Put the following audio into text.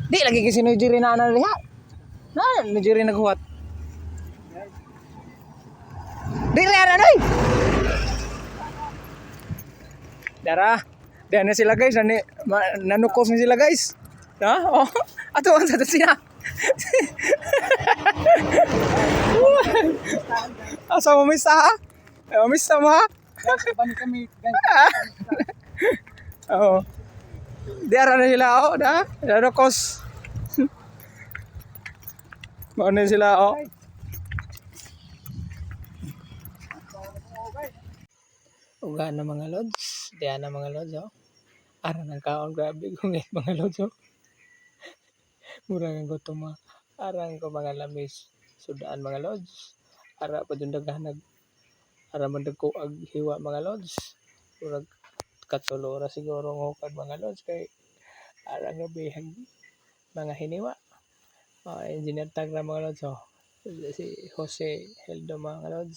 Di lagi kasi Nigeri na liha. Na Nigeri naghuwat. Di na noy. Dara. Diyan na sila guys, nanukos na sila guys. Ha? Oh, ato ang sa sila. Asa mo misa ha? Misa mo ha? Kami Oo. Diara na sila oh, da. Nanukos. Mauna sila oh. Uga na mga lods. Diyan na mga lods oh. Ara ng kaon grabe gungit mga lods oh. Murang gutom mga. Arang ko mga lamis. Sudaan mga lods. Ara pa dun daghanag. Ara man dagko ag hiwa mga lods. Murag katulora siguro ng hukad mga lods kay ara nga bihag mga hiniwa. Engineer tag na mga lods oh. Si Jose Heldo mga lods.